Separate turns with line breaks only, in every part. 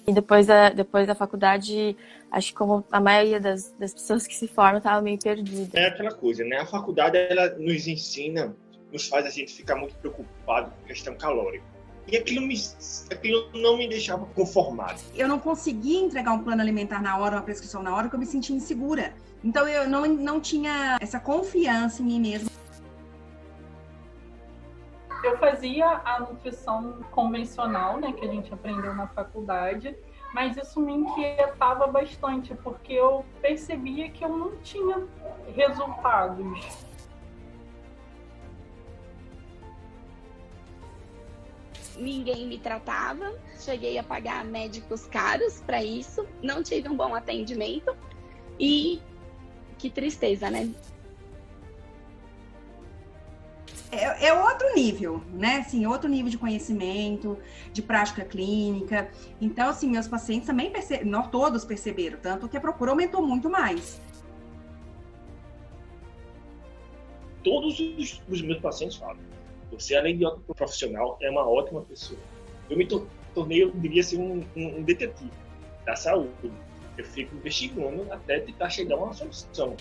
E depois da faculdade, acho que como a maioria das pessoas que se formam estava meio perdida.
É aquela coisa, né? A faculdade, ela nos ensina, nos faz a gente ficar muito preocupado com a questão calórica. E aquilo não me deixava conformado.
Eu não conseguia entregar um plano alimentar na hora, uma prescrição na hora, porque eu me sentia insegura. Então eu não tinha essa confiança em mim mesma.
Eu fazia a nutrição convencional, né, que a gente aprendeu na faculdade, mas isso me inquietava bastante, porque eu percebia que eu não tinha resultados.
Ninguém me tratava, cheguei a pagar médicos caros para isso, não tive um bom atendimento e que tristeza, né?
É outro nível, né? Assim, outro nível de conhecimento, de prática clínica. Então, assim, meus pacientes também nós todos perceberam, tanto que a procura aumentou muito mais.
Todos os meus pacientes falam: você, além de ótimo profissional, é uma ótima pessoa. Eu me tornei, eu diria assim, um detetive da saúde. Eu fico investigando até tentar chegar a uma solução.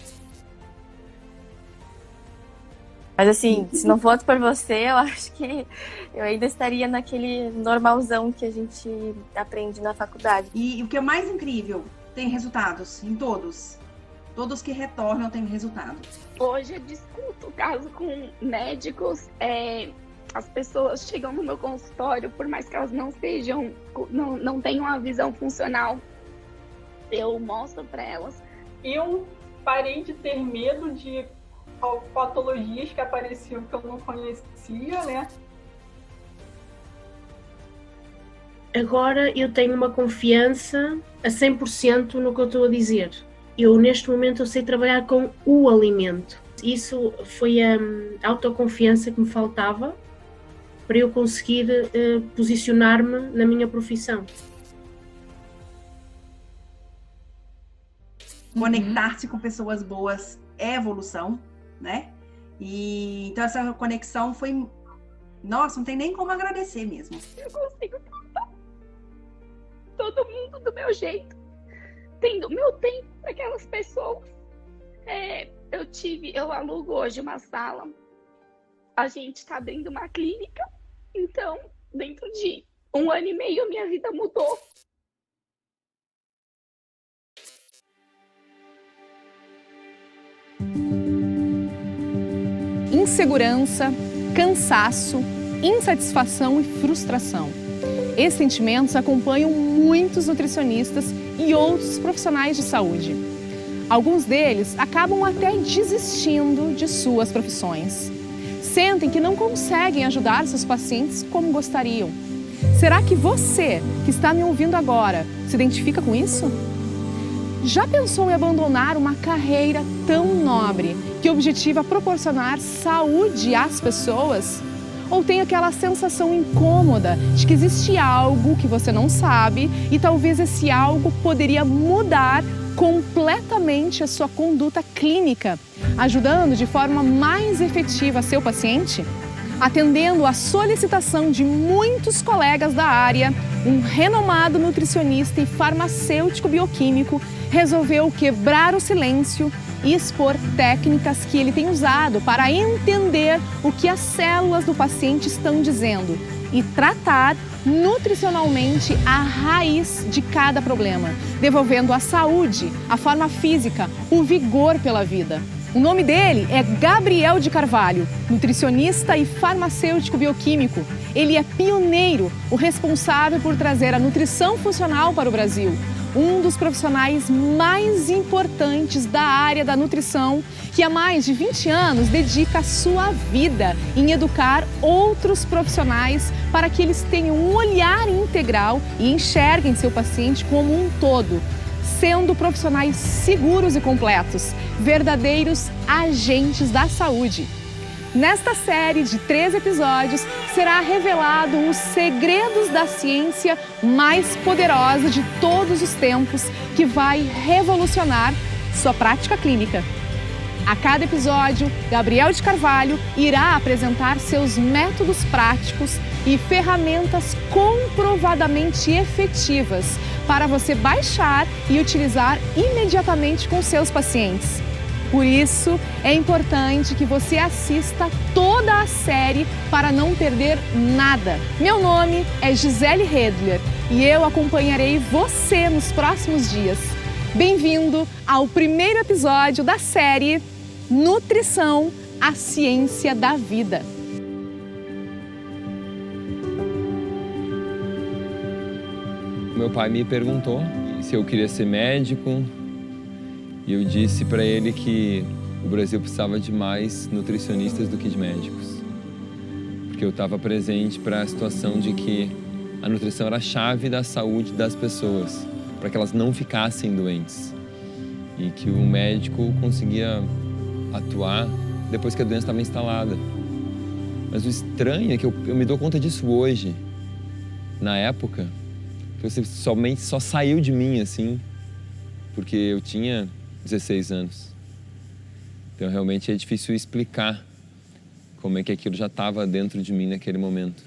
Mas assim, se não fosse por você, eu acho que eu ainda estaria naquele normalzão que a gente aprende na faculdade.
E o que é mais incrível, tem resultados em todos. Todos que retornam têm resultado.
Hoje eu discuto o caso com médicos. As pessoas chegam no meu consultório, por mais que elas não tenham uma visão funcional, eu mostro para elas.
Eu parei de ter medo de patologias que apareciam que eu não conhecia, né?
Agora eu tenho uma confiança a 100% no que eu estou a dizer. Eu, neste momento, eu sei trabalhar com o alimento. Isso foi a autoconfiança que me faltava para eu conseguir posicionar-me na minha profissão.
Conectar-se com pessoas boas é evolução, né? E então essa conexão foi... Nossa, não tem nem como agradecer mesmo.
Eu consigo tratar todo mundo do meu jeito, tendo meu tempo para aquelas pessoas. Eu alugo hoje uma sala. A gente está abrindo uma clínica. Então, dentro de 1 ano e meio, minha vida mudou.
Insegurança, cansaço, insatisfação e frustração. Esses sentimentos acompanham muitos nutricionistas e outros profissionais de saúde. Alguns deles acabam até desistindo de suas profissões. Sentem que não conseguem ajudar seus pacientes como gostariam. Será que você, que está me ouvindo agora, se identifica com isso? Já pensou em abandonar uma carreira tão nobre que objetiva proporcionar saúde às pessoas? Ou tem aquela sensação incômoda de que existe algo que você não sabe e talvez esse algo poderia mudar completamente a sua conduta clínica, ajudando de forma mais efetiva seu paciente? Atendendo à solicitação de muitos colegas da área, um renomado nutricionista e farmacêutico bioquímico resolveu quebrar o silêncio e expor técnicas que ele tem usado para entender o que as células do paciente estão dizendo e tratar nutricionalmente a raiz de cada problema, devolvendo a saúde, a forma física, o vigor pela vida. O nome dele é Gabriel de Carvalho, nutricionista e farmacêutico bioquímico. Ele é pioneiro, o responsável por trazer a nutrição funcional para o Brasil. Um dos profissionais mais importantes da área da nutrição, que há mais de 20 anos dedica a sua vida em educar outros profissionais para que eles tenham um olhar integral e enxerguem seu paciente como um todo, sendo profissionais seguros e completos, verdadeiros agentes da saúde. Nesta série de 3 episódios, será revelado os segredos da ciência mais poderosa de todos os tempos, que vai revolucionar sua prática clínica. A cada episódio, Gabriel de Carvalho irá apresentar seus métodos práticos e ferramentas comprovadamente efetivas para você baixar e utilizar imediatamente com seus pacientes. Por isso, é importante que você assista toda a série para não perder nada. Meu nome é Gisele Redler e eu acompanharei você nos próximos dias. Bem-vindo ao primeiro episódio da série Nutrição, a Ciência da Vida.
Meu pai me perguntou se eu queria ser médico e eu disse para ele que o Brasil precisava de mais nutricionistas do que de médicos. Porque eu estava presente para a situação de que a nutrição era a chave da saúde das pessoas, para que elas não ficassem doentes. E que o médico conseguia atuar depois que a doença estava instalada. Mas o estranho é que eu me dou conta disso hoje. Na época, que você só saiu de mim assim, porque eu tinha 16 anos. Então realmente é difícil explicar como é que aquilo já estava dentro de mim naquele momento.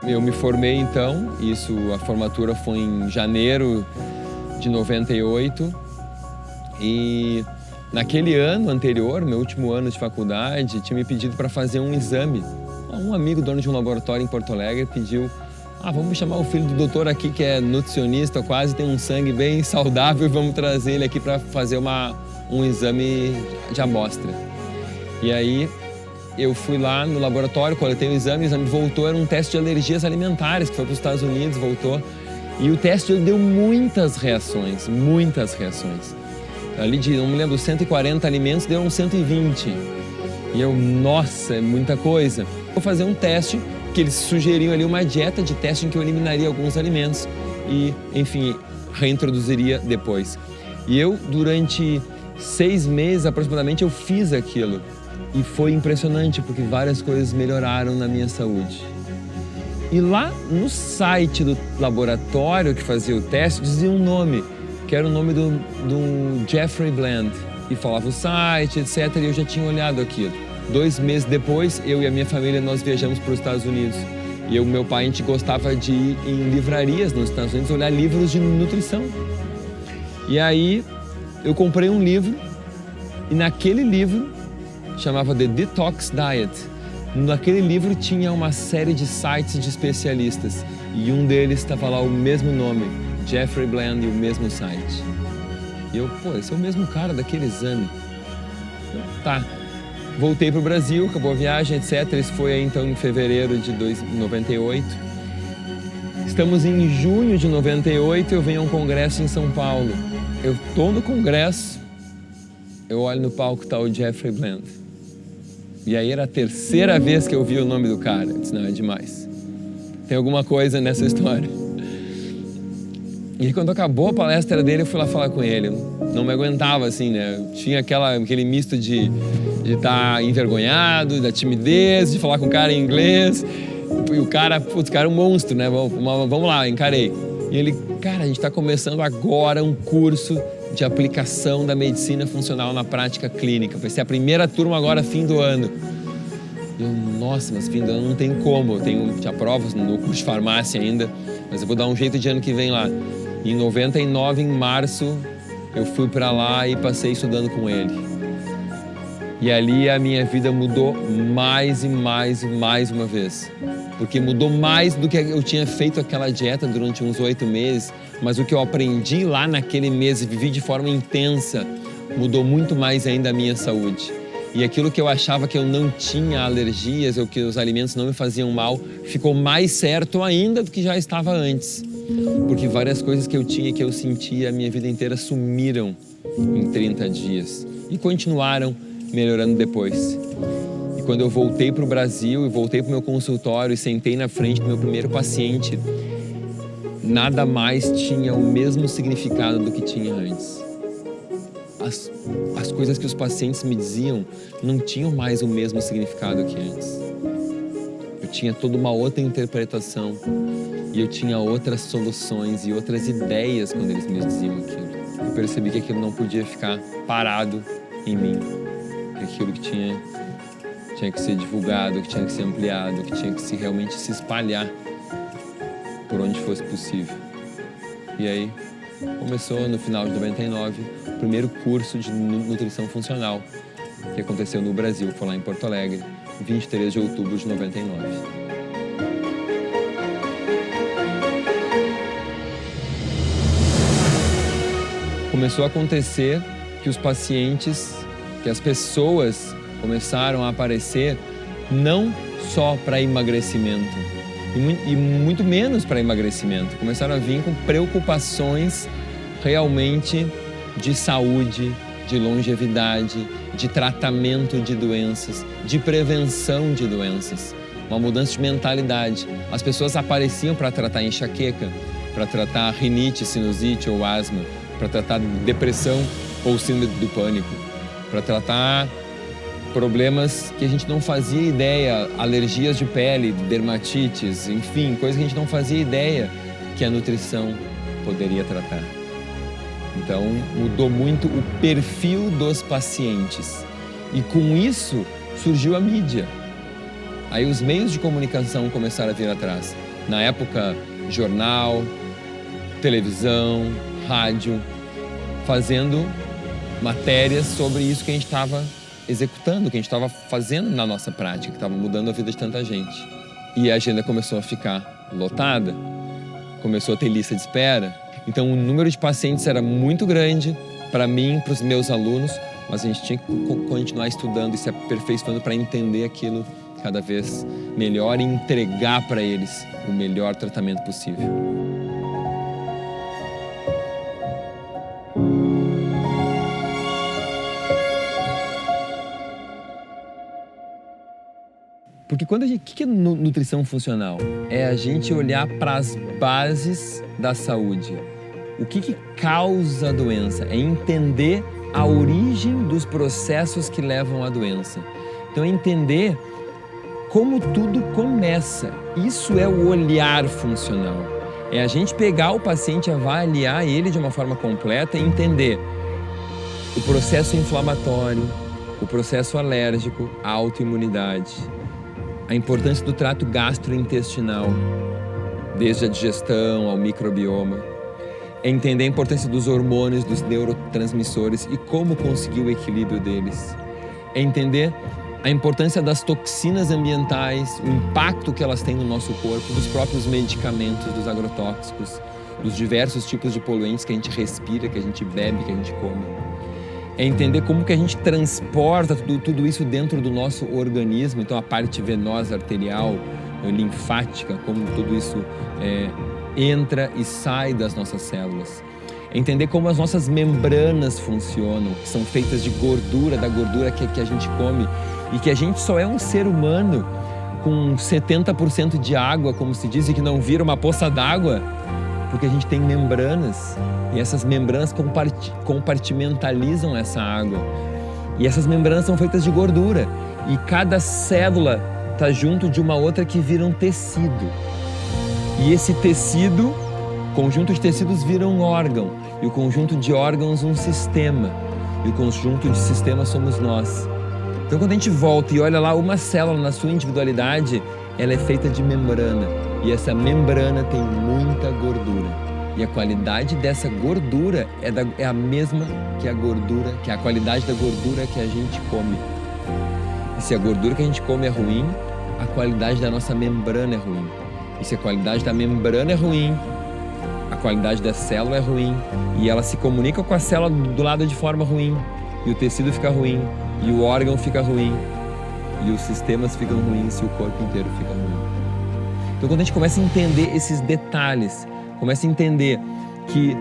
Eu me formei então, a formatura foi em janeiro de 98 e naquele ano anterior, meu último ano de faculdade, tinha me pedido para fazer um exame. Um amigo, dono de um laboratório em Porto Alegre, pediu: vamos chamar o filho do doutor aqui que é nutricionista, quase tem um sangue bem saudável, e vamos trazer ele aqui para fazer um exame de amostra. E aí eu fui lá no laboratório, coletei o exame voltou, era um teste de alergias alimentares, que foi para os Estados Unidos, voltou. E o teste deu muitas reações. Ali de, não me lembro, 140 alimentos, deu uns 120. E eu, nossa, é muita coisa. Vou fazer um teste, que eles sugeriam ali uma dieta de teste em que eu eliminaria alguns alimentos e, enfim, reintroduziria depois. E eu, durante 6 meses aproximadamente, eu fiz aquilo. E foi impressionante, porque várias coisas melhoraram na minha saúde. E lá no site do laboratório que fazia o teste, dizia um nome, que era o nome do Jeffrey Bland. E falava o site, etc. E eu já tinha olhado aquilo. 2 meses depois, eu e a minha família, nós viajamos para os Estados Unidos. E meu pai, a gente gostava de ir em livrarias nos Estados Unidos, olhar livros de nutrição. E aí, eu comprei um livro, e naquele livro, chamava The Detox Diet. Naquele livro tinha uma série de sites de especialistas. E um deles estava lá o mesmo nome, Jeffrey Bland, e o mesmo site. E eu, esse é o mesmo cara daquele exame. Tá. Voltei para o Brasil, acabou a viagem, etc. Isso foi aí, então em fevereiro de 98. Estamos em junho de 98, eu venho a um congresso em São Paulo. Eu estou no congresso, eu olho no palco, está o Jeffrey Bland. E aí era a 3ª vez que eu vi o nome do cara. Eu disse, não, é demais. Tem alguma coisa nessa história. E aí, quando acabou a palestra dele, eu fui lá falar com ele. Não me aguentava, assim, né? Tinha aquele misto de estar envergonhado, da timidez, de falar com o cara em inglês. E o cara é um monstro, né? Vamos lá, encarei. E ele, cara, a gente está começando agora um curso de aplicação da medicina funcional na prática clínica. Vai ser a primeira turma agora, fim do ano. E eu, nossa, mas fim do ano não tem como. Eu tinha provas no curso de farmácia ainda, mas eu vou dar um jeito de ano que vem lá. Em 99, em março, eu fui para lá e passei estudando com ele. E ali a minha vida mudou mais e mais e mais uma vez. Porque mudou mais do que eu tinha feito aquela dieta durante uns 8 meses, mas o que eu aprendi lá naquele mês e vivi de forma intensa, mudou muito mais ainda a minha saúde. E aquilo que eu achava que eu não tinha alergias ou que os alimentos não me faziam mal, ficou mais certo ainda do que já estava antes. Porque várias coisas que eu tinha, que eu sentia a minha vida inteira, sumiram em 30 dias. E continuaram melhorando depois. E quando eu voltei para o Brasil e voltei para o meu consultório e sentei na frente do meu primeiro paciente, nada mais tinha o mesmo significado do que tinha antes. As coisas que os pacientes me diziam não tinham mais o mesmo significado que antes. Eu tinha toda uma outra interpretação E eu tinha outras soluções e outras ideias quando eles me diziam aquilo. Eu percebi que aquilo não podia ficar parado em mim. Que aquilo que tinha que ser divulgado, que tinha que ser ampliado, que tinha que realmente se espalhar por onde fosse possível. E aí começou no final de 99 o primeiro curso de nutrição funcional que aconteceu no Brasil, foi lá em Porto Alegre, 23 de outubro de 99. Começou a acontecer que os pacientes, que as pessoas começaram a aparecer não só para emagrecimento, e muito menos para emagrecimento. Começaram a vir com preocupações realmente de saúde, de longevidade, de tratamento de doenças, de prevenção de doenças. Uma mudança de mentalidade. As pessoas apareciam para tratar enxaqueca, para tratar rinite, sinusite ou asma, para tratar depressão ou síndrome do pânico, para tratar problemas que a gente não fazia ideia, alergias de pele, dermatites, enfim, coisas que a gente não fazia ideia que a nutrição poderia tratar. Então, mudou muito o perfil dos pacientes. E com isso, surgiu a mídia. Aí os meios de comunicação começaram a vir atrás. Na época, jornal, televisão, rádio, fazendo matérias sobre isso que a gente estava executando, que a gente estava fazendo na nossa prática, que estava mudando a vida de tanta gente. E a agenda começou a ficar lotada, começou a ter lista de espera. Então o número de pacientes era muito grande para mim, para os meus alunos, mas a gente tinha que continuar estudando e se aperfeiçoando para entender aquilo cada vez melhor e entregar para eles o melhor tratamento possível. Porque quando a gente, o que é nutrição funcional? É a gente olhar para as bases da saúde. O que causa a doença? É entender a origem dos processos que levam à doença. Então é entender como tudo começa. Isso é o olhar funcional. É a gente pegar o paciente, avaliar ele de uma forma completa e entender o processo inflamatório, o processo alérgico, a autoimunidade, a importância do trato gastrointestinal, desde a digestão ao microbioma. É entender a importância dos hormônios, dos neurotransmissores e como conseguir o equilíbrio deles. É entender a importância das toxinas ambientais, o impacto que elas têm no nosso corpo, dos próprios medicamentos, dos agrotóxicos, dos diversos tipos de poluentes que a gente respira, que a gente bebe, que a gente come. É entender como que a gente transporta tudo isso dentro do nosso organismo, então a parte venosa, arterial, linfática, como tudo isso entra e sai das nossas células. É entender como as nossas membranas funcionam, que são feitas de gordura, da gordura que a gente come, e que a gente só é um ser humano com 70% de água, como se diz, e que não vira uma poça d'água, porque a gente tem membranas, e essas membranas compartimentalizam essa água. E essas membranas são feitas de gordura, e cada célula está junto de uma outra que vira um tecido. E esse tecido, conjunto de tecidos vira um órgão, e o conjunto de órgãos um sistema, e o conjunto de sistemas somos nós. Então quando a gente volta e olha lá uma célula na sua individualidade, ela é feita de membrana, e essa membrana tem muita gordura. E a qualidade dessa gordura é a mesma que a qualidade da gordura que a gente come. E se a gordura que a gente come é ruim, a qualidade da nossa membrana é ruim. E se a qualidade da membrana é ruim, a qualidade da célula é ruim. E ela se comunica com a célula do lado de forma ruim. E o tecido fica ruim, e o órgão fica ruim, e os sistemas ficam ruins, e o corpo inteiro fica ruim. Então quando a gente começa a entender esses detalhes, começa a entender que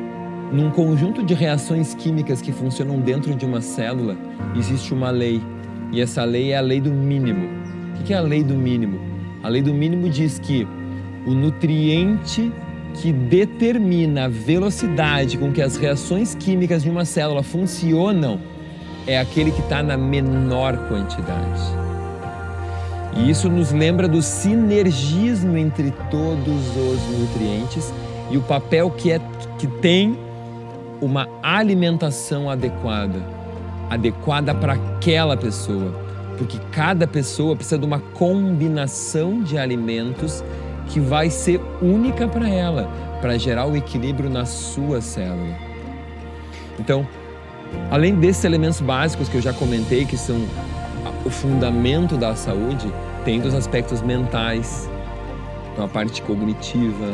num conjunto de reações químicas que funcionam dentro de uma célula, existe uma lei. E essa lei é a lei do mínimo. O que é a lei do mínimo? A lei do mínimo diz que o nutriente que determina a velocidade com que as reações químicas de uma célula funcionam é aquele que está na menor quantidade. E isso nos lembra do sinergismo entre todos os nutrientes e o papel que tem uma alimentação adequada para aquela pessoa. Porque cada pessoa precisa de uma combinação de alimentos que vai ser única para ela, para gerar o equilíbrio na sua célula. Então, além desses elementos básicos que eu já comentei, que são o fundamento da saúde, tem dos aspectos mentais, então a parte cognitiva,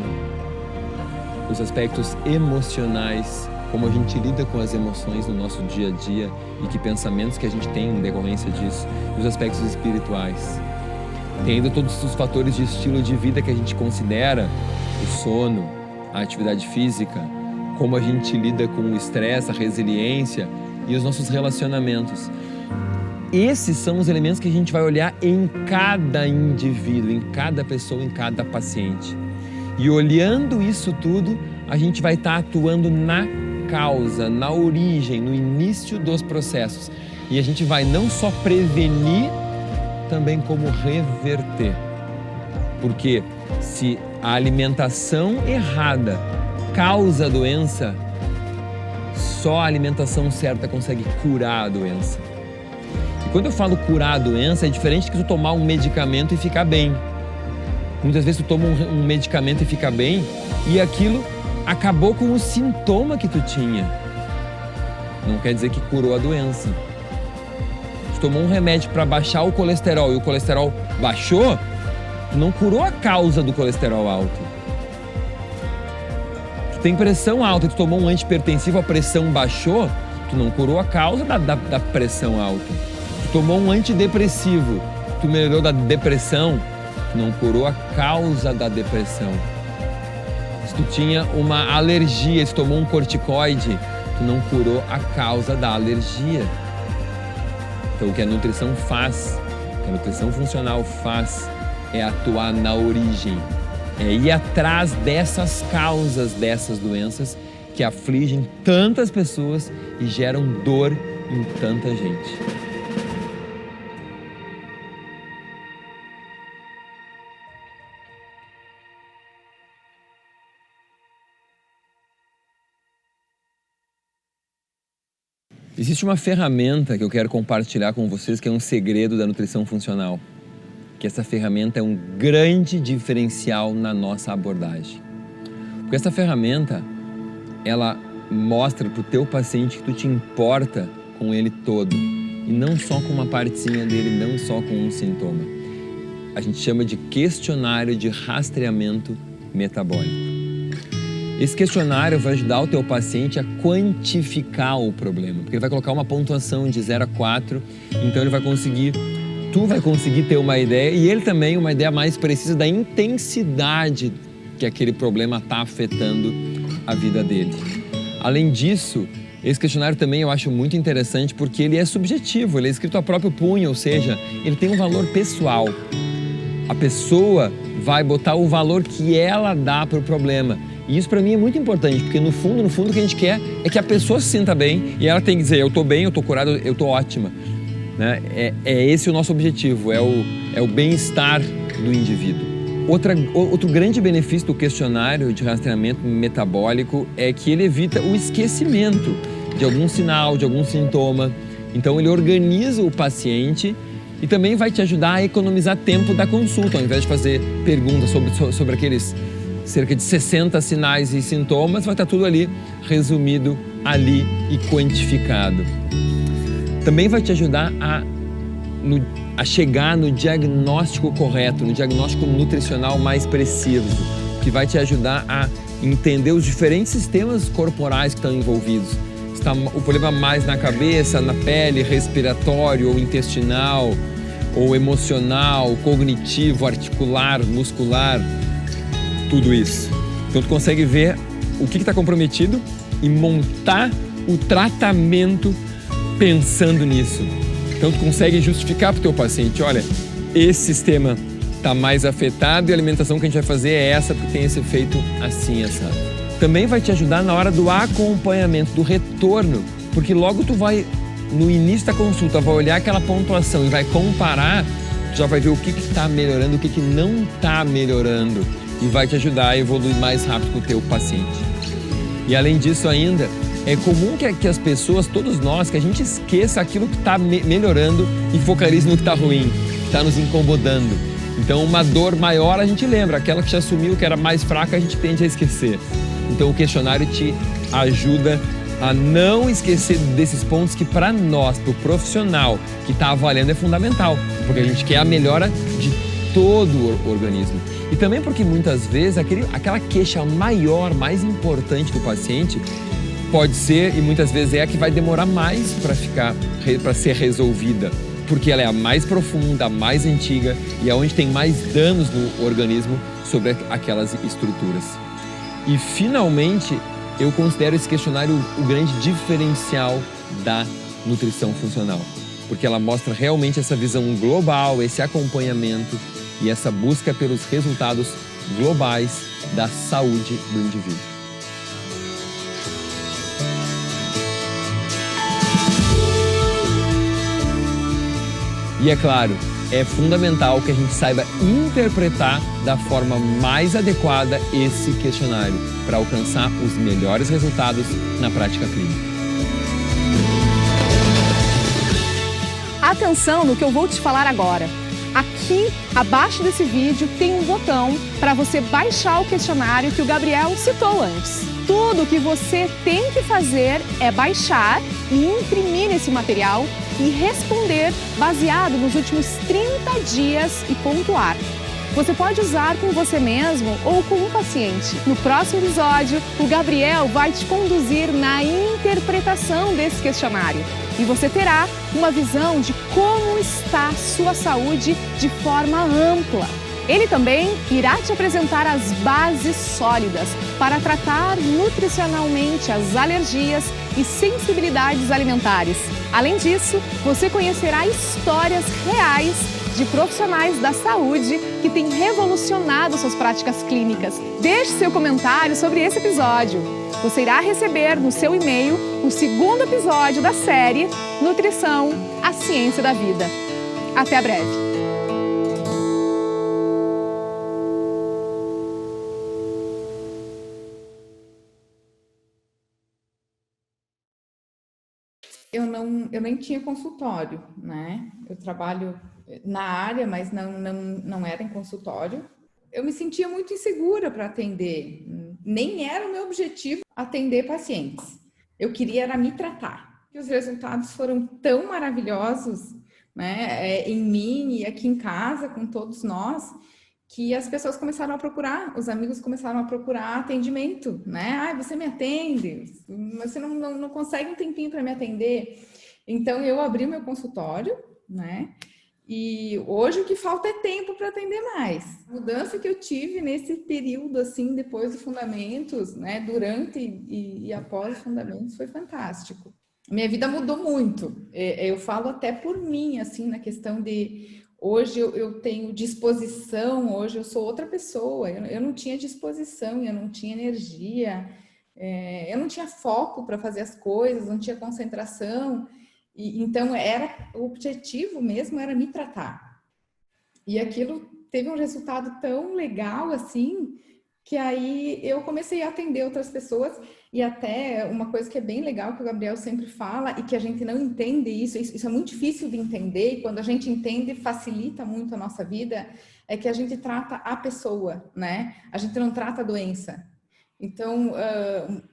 os aspectos emocionais, como a gente lida com as emoções no nosso dia a dia e que pensamentos que a gente tem em decorrência disso, e os aspectos espirituais. Tem ainda todos os fatores de estilo de vida que a gente considera, o sono, a atividade física, como a gente lida com o estresse, a resiliência e os nossos relacionamentos. Esses são os elementos que a gente vai olhar em cada indivíduo, em cada pessoa, em cada paciente. E olhando isso tudo, a gente vai estar atuando na causa, na origem, no início dos processos. E a gente vai não só prevenir, também como reverter. Porque se a alimentação errada causa a doença, só a alimentação certa consegue curar a doença. E quando eu falo curar a doença, é diferente de tu tomar um medicamento e ficar bem. Muitas vezes tu toma um medicamento e fica bem, e aquilo acabou com o sintoma que tu tinha. Não quer dizer que curou a doença. Tu tomou um remédio para baixar o colesterol e o colesterol baixou, tu não curou a causa do colesterol alto. Tu tem pressão alta e tu tomou um antihipertensivo, a pressão baixou, tu não curou a causa da pressão alta. Tu tomou um antidepressivo, tu melhorou da depressão, tu não curou a causa da depressão. Se tu tinha uma alergia, se tomou um corticoide, tu não curou a causa da alergia. Então o que a nutrição faz, o que a nutrição funcional faz, é atuar na origem, é ir atrás dessas causas dessas doenças que afligem tantas pessoas e geram dor em tanta gente. Existe uma ferramenta que eu quero compartilhar com vocês que é um segredo da nutrição funcional. Que essa ferramenta é um grande diferencial na nossa abordagem. Porque essa ferramenta, ela mostra para o teu paciente que tu te importa com ele todo. E não só com uma partezinha dele, não só com um sintoma. A gente chama de questionário de rastreamento metabólico. Esse questionário vai ajudar o teu paciente a quantificar o problema, porque ele vai colocar uma pontuação de 0 a 4, então tu vai conseguir ter uma ideia e ele também uma ideia mais precisa da intensidade que aquele problema está afetando a vida dele. Além disso, esse questionário também eu acho muito interessante porque ele é subjetivo, ele é escrito a próprio punho, ou seja, ele tem um valor pessoal. A pessoa vai botar o valor que ela dá para o problema. E isso para mim é muito importante, porque no fundo o que a gente quer é que a pessoa se sinta bem e ela tem que dizer, eu estou bem, eu estou curado, eu estou ótima. Né? É esse o nosso objetivo, é o bem-estar do indivíduo. Outro grande benefício do questionário de rastreamento metabólico é que ele evita o esquecimento de algum sinal, de algum sintoma. Então ele organiza o paciente e também vai te ajudar a economizar tempo da consulta, ao invés de fazer perguntas sobre aqueles cerca de 60 sinais e sintomas, vai estar tudo ali resumido ali e quantificado. Também vai te ajudar a chegar no diagnóstico correto, no diagnóstico nutricional mais preciso, que vai te ajudar a entender os diferentes sistemas corporais que estão envolvidos. Está o problema mais na cabeça, na pele, respiratório ou intestinal, ou emocional, cognitivo, articular, muscular, tudo isso. Então tu consegue ver o que está comprometido e montar o tratamento pensando nisso. Então tu consegue justificar para o teu paciente, olha, esse sistema está mais afetado e a alimentação que a gente vai fazer é essa porque tem esse efeito assim, assado. Também vai te ajudar na hora do acompanhamento, do retorno, porque logo tu vai, no início da consulta, vai olhar aquela pontuação e vai comparar tu já vai ver o que está melhorando, o que não está melhorando, e vai te ajudar a evoluir mais rápido com o teu paciente. E além disso ainda, é comum que as pessoas, todos nós, que a gente esqueça aquilo que está melhorando e focalize no que está ruim, que está nos incomodando. Então, uma dor maior a gente lembra, aquela que já sumiu, que era mais fraca, a gente tende a esquecer. Então, o questionário te ajuda a não esquecer desses pontos que, para nós, para o profissional que está avaliando, é fundamental, porque a gente quer a melhora de todo o organismo. E também porque, muitas vezes, aquela queixa maior, mais importante do paciente, pode ser, e muitas vezes é a que vai demorar mais para ser resolvida, porque ela é a mais profunda, a mais antiga e é onde tem mais danos no organismo sobre aquelas estruturas. E, finalmente, eu considero esse questionário o grande diferencial da nutrição funcional, porque ela mostra realmente essa visão global, esse acompanhamento e essa busca pelos resultados globais da saúde do indivíduo. E é claro, é fundamental que a gente saiba interpretar da forma mais adequada esse questionário para alcançar os melhores resultados na prática clínica.
Atenção no que eu vou te falar agora. Aqui, abaixo desse vídeo, tem um botão para você baixar o questionário que o Gabriel citou antes. Tudo o que você tem que fazer é baixar e imprimir esse material e responder baseado nos últimos 30 dias e pontuar. Você pode usar com você mesmo ou com um paciente. No próximo episódio, o Gabriel vai te conduzir na interpretação desse questionário e você terá uma visão de como está a sua saúde de forma ampla. Ele também irá te apresentar as bases sólidas para tratar nutricionalmente as alergias e sensibilidades alimentares. Além disso, você conhecerá histórias reais de profissionais da saúde que têm revolucionado suas práticas clínicas. Deixe seu comentário sobre esse episódio. Você irá receber no seu e-mail o segundo episódio da série Nutrição, a Ciência da Vida. Até breve!
Eu nem tinha consultório, né? Eu trabalho na área, mas não era em consultório. Eu me sentia muito insegura para atender. Nem era o meu objetivo atender pacientes. Eu queria era me tratar. E os resultados foram tão maravilhosos, né? Em mim e aqui em casa, com todos nós, que as pessoas começaram a procurar, os amigos começaram a procurar atendimento, né? Ah, você me atende, você não consegue um tempinho para me atender. Então, eu abri meu consultório, né? E hoje o que falta é tempo para atender mais. A mudança que eu tive nesse período, assim, depois dos fundamentos, né? Durante e após os fundamentos, foi fantástico. Minha vida mudou muito. Eu falo até por mim, assim, na questão de... Hoje eu tenho disposição, hoje eu sou outra pessoa. Eu não tinha disposição, eu não tinha energia, eu não tinha foco para fazer as coisas, não tinha concentração. Então, o objetivo mesmo era me tratar. E aquilo teve um resultado tão legal, assim, que aí eu comecei a atender outras pessoas. E até uma coisa que é bem legal, que o Gabriel sempre fala, e que a gente não entende isso é muito difícil de entender, e quando a gente entende, facilita muito a nossa vida, é que a gente trata a pessoa, né? A gente não trata a doença. Então,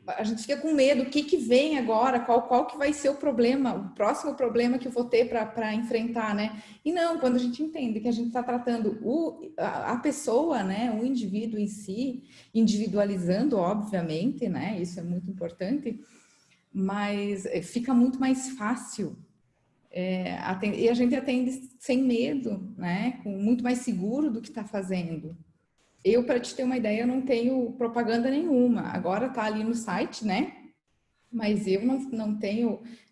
a gente fica com medo, o que vem agora, qual que vai ser o problema, o próximo problema que eu vou ter para enfrentar, né? E não, quando a gente entende que a gente está tratando a pessoa, né, o indivíduo em si, individualizando, obviamente, né, isso é muito importante, mas fica muito mais fácil. E a gente atende sem medo, né, muito mais seguro do que está fazendo. Eu, para te ter uma ideia, eu não tenho propaganda nenhuma. Agora tá ali no site, né? Mas eu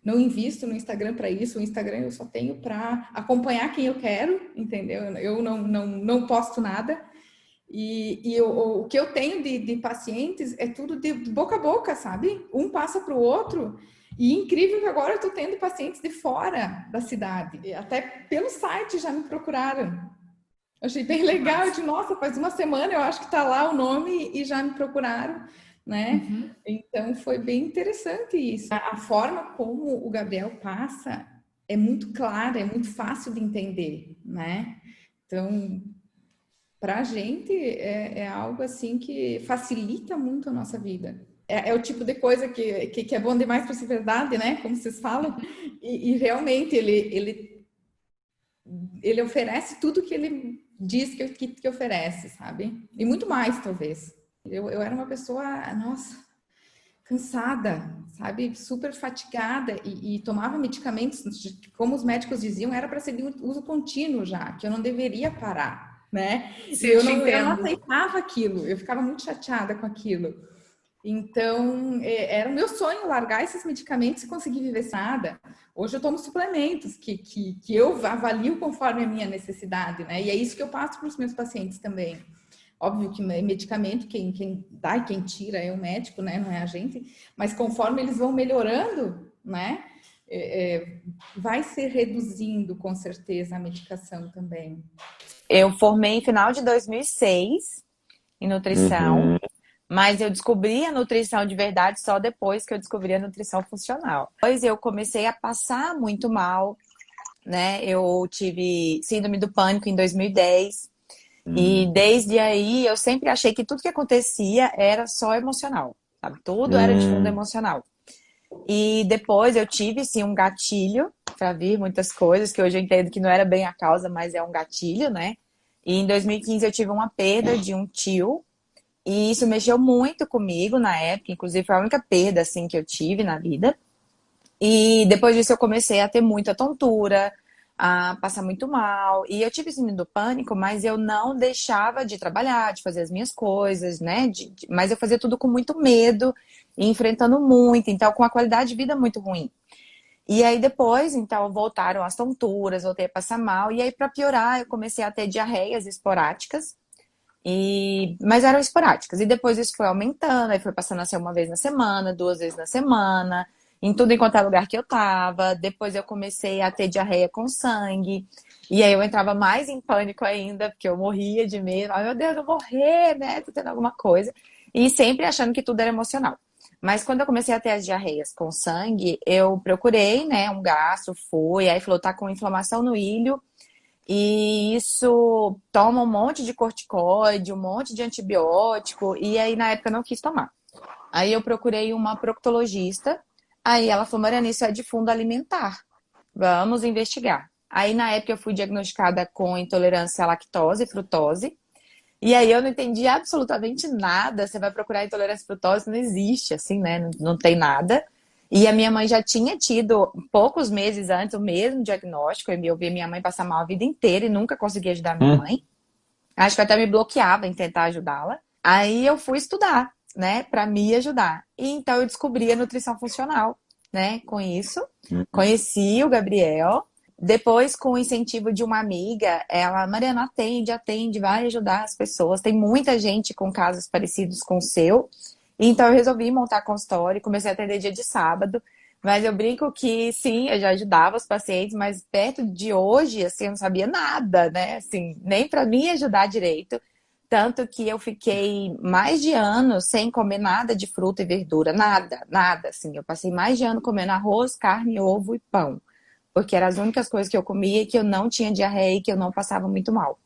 não invisto no Instagram para isso. O Instagram eu só tenho para acompanhar quem eu quero, entendeu? Eu não posto nada. E o que eu tenho de pacientes é tudo de boca a boca, sabe? Um passa para o outro. E incrível que agora eu estou tendo pacientes de fora da cidade. E até pelo site já me procuraram. Eu achei bem legal. Eu disse, nossa, faz uma semana eu acho que está lá o nome e já me procuraram, né?
Uhum.
Então foi bem interessante isso. A forma como o Gabriel passa é muito clara, é muito fácil de entender, né? Então, para a gente é algo assim que facilita muito a nossa vida. É o tipo de coisa que é bom demais para ser verdade, né? Como vocês falam. E realmente ele oferece tudo que ele diz que oferece, sabe? E muito mais, talvez. Eu era uma pessoa, nossa, cansada, sabe? Super fatigada e tomava medicamentos, como os médicos diziam, era para ser de uso contínuo já, que eu não deveria parar, né?
Sim,
eu não aceitava aquilo, eu ficava muito chateada com aquilo. Então, era o meu sonho largar esses medicamentos e conseguir viver sem nada. Hoje eu tomo suplementos que eu avalio conforme a minha necessidade, né? E é isso que eu passo para os meus pacientes também. Óbvio que medicamento, quem dá e quem tira é o médico, né? Não é a gente. Mas conforme eles vão melhorando, né? Vai se reduzindo, com certeza, a medicação também.
Eu formei em final de 2006 em nutrição. Mas eu descobri a nutrição de verdade só depois que eu descobri a nutrição funcional. Depois eu comecei a passar muito mal, né? Eu tive síndrome do pânico em 2010. E desde aí eu sempre achei que tudo que acontecia era só emocional, sabe? Tudo era de fundo emocional. E depois eu tive, sim, um gatilho para vir muitas coisas, que hoje eu entendo que não era bem a causa, mas é um gatilho, né? E em 2015 eu tive uma perda de um tio. E isso mexeu muito comigo na época, inclusive foi a única perda assim que eu tive na vida. E depois disso eu comecei a ter muita tontura, a passar muito mal. E eu tive síndrome do pânico, mas eu não deixava de trabalhar, de fazer as minhas coisas, né? Mas eu fazia tudo com muito medo e enfrentando muito, então com a qualidade de vida muito ruim. E aí depois, então, voltaram as tonturas, voltei a passar mal. E aí, para piorar, eu comecei a ter diarreias esporádicas. Mas eram esporádicas. E depois isso foi aumentando, aí foi passando a ser uma vez na semana, 2 vezes na semana, em tudo enquanto é lugar que eu tava. Depois eu comecei a ter diarreia com sangue. E aí eu entrava mais em pânico ainda, porque eu morria de medo. Ai, meu Deus, eu vou morrer, né? Tô tendo alguma coisa. E sempre achando que tudo era emocional. Mas quando eu comecei a ter as diarreias com sangue, eu procurei, né, um gastro, fui. Aí falou, tá com inflamação no ilho. E isso toma um monte de corticoide, um monte de antibiótico. E aí, na época, eu não quis tomar. Aí eu procurei uma proctologista. Aí ela falou, Mariana, isso é de fundo alimentar. Vamos investigar. Aí, na época, eu fui diagnosticada com intolerância à lactose e frutose. E aí, eu não entendi absolutamente nada. Você vai procurar intolerância à frutose, não existe, assim, né? Não tem nada. E a minha mãe já tinha tido, poucos meses antes, o mesmo diagnóstico. Eu vi minha mãe passar mal a vida inteira e nunca consegui ajudar minha mãe. Acho que eu até me bloqueava em tentar ajudá-la. Aí eu fui estudar, né, para me ajudar. E então eu descobri a nutrição funcional, né, com isso. Conheci o Gabriel. Depois, com o incentivo de uma amiga, ela, Mariana, atende, vai ajudar as pessoas. Tem muita gente com casos parecidos com o seu. Então eu resolvi montar consultório, comecei a atender dia de sábado, mas eu brinco que sim, eu já ajudava os pacientes, mas perto de hoje, assim, eu não sabia nada, né, assim, nem para me ajudar direito, tanto que eu fiquei mais de ano sem comer nada de fruta e verdura, nada, assim, eu passei mais de ano comendo arroz, carne, ovo e pão, porque eram as únicas coisas que eu comia e que eu não tinha diarreia e que eu não passava muito mal.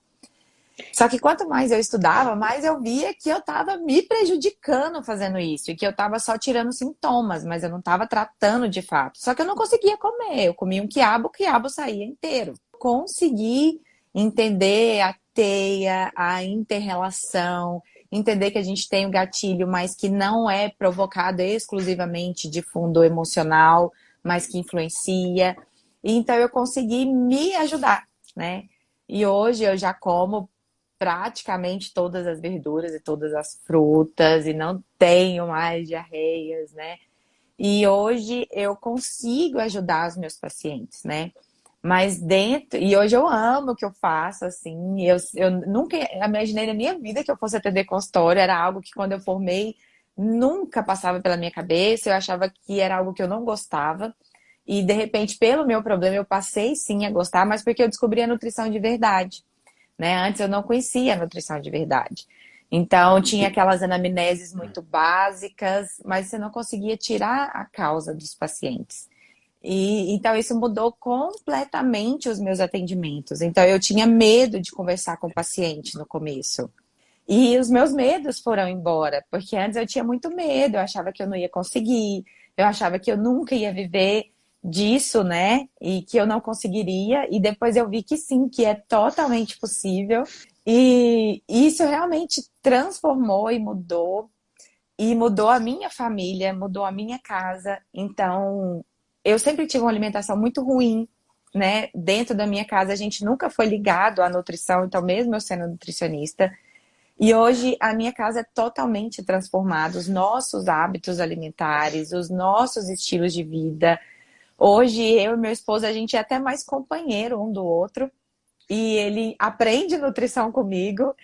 Só que quanto mais eu estudava, mais eu via que eu estava me prejudicando fazendo isso. E que eu estava só tirando sintomas, mas eu não estava tratando de fato. Só que eu não conseguia comer. Eu comia um quiabo, o quiabo saía inteiro. Consegui entender a teia, a inter-relação, entender que a gente tem o gatilho, mas que não é provocado exclusivamente de fundo emocional, mas que influencia. Então eu consegui me ajudar, né? E hoje eu já como praticamente todas as verduras e todas as frutas e não tenho mais diarreias, né? E hoje eu consigo ajudar os meus pacientes, né? Mas e hoje eu amo o que eu faço, assim, eu nunca imaginei na minha vida que eu fosse atender consultório, era algo que quando eu formei nunca passava pela minha cabeça, eu achava que era algo que eu não gostava. E, de repente, pelo meu problema, eu passei sim a gostar, mas porque eu descobri a nutrição de verdade, né? Antes eu não conhecia a nutrição de verdade. Então, tinha aquelas anamneses muito básicas, mas você não conseguia tirar a causa dos pacientes. E então, isso mudou completamente os meus atendimentos. Então, eu tinha medo de conversar com o paciente no começo. E os meus medos foram embora, porque antes eu tinha muito medo, eu achava que eu não ia conseguir, eu achava que eu nunca ia viver disso, né? E que eu não conseguiria. E depois eu vi que sim, que é totalmente possível. E isso realmente transformou e mudou a minha família, mudou a minha casa. Então, eu sempre tive uma alimentação muito ruim, né? Dentro da minha casa, a gente nunca foi ligado à nutrição, então mesmo eu sendo nutricionista. E hoje a minha casa é totalmente transformada, os nossos hábitos alimentares, os nossos estilos de vida. Hoje eu e meu esposo, a gente é até mais companheiro um do outro. E ele aprende nutrição comigo.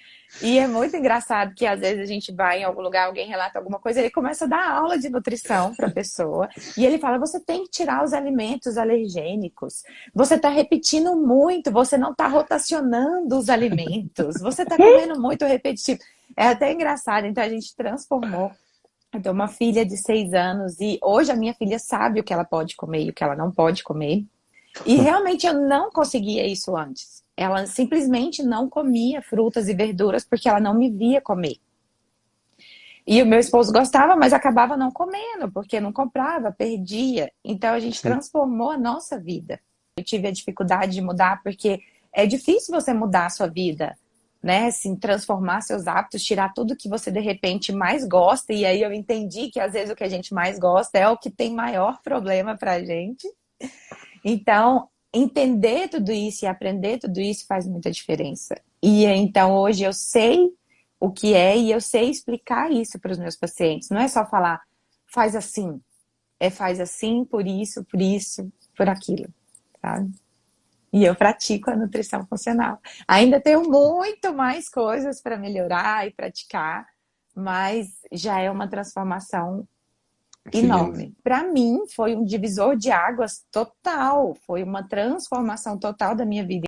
E é muito engraçado que às vezes a gente vai em algum lugar, alguém relata alguma coisa, ele começa a dar aula de nutrição para a pessoa. E ele fala, você tem que tirar os alimentos alergênicos. Você está repetindo muito, você não está rotacionando os alimentos. Você está comendo muito repetitivo. É até engraçado. Então a gente transformou. Eu tenho uma filha de 6 anos e hoje a minha filha sabe o que ela pode comer e o que ela não pode comer. E realmente eu não conseguia isso antes. Ela simplesmente não comia frutas e verduras porque ela não me via comer. E o meu esposo gostava, mas acabava não comendo, porque não comprava, perdia. Então a gente transformou a nossa vida. Eu tive a dificuldade de mudar, porque é difícil você mudar a sua vida, né? Assim, transformar seus hábitos, tirar tudo que você de repente mais gosta. E aí eu entendi que às vezes o que a gente mais gosta é o que tem maior problema pra gente. Então, entender tudo isso e aprender tudo isso faz muita diferença. E então hoje eu sei o que é e eu sei explicar isso para os meus pacientes. Não é só falar, faz assim. É faz assim, por isso, por aquilo, sabe? E eu pratico a nutrição funcional. Ainda tenho muito mais coisas para melhorar e praticar, mas já é uma transformação enorme. Para mim, foi um divisor de águas total. Foi uma transformação total da minha vida.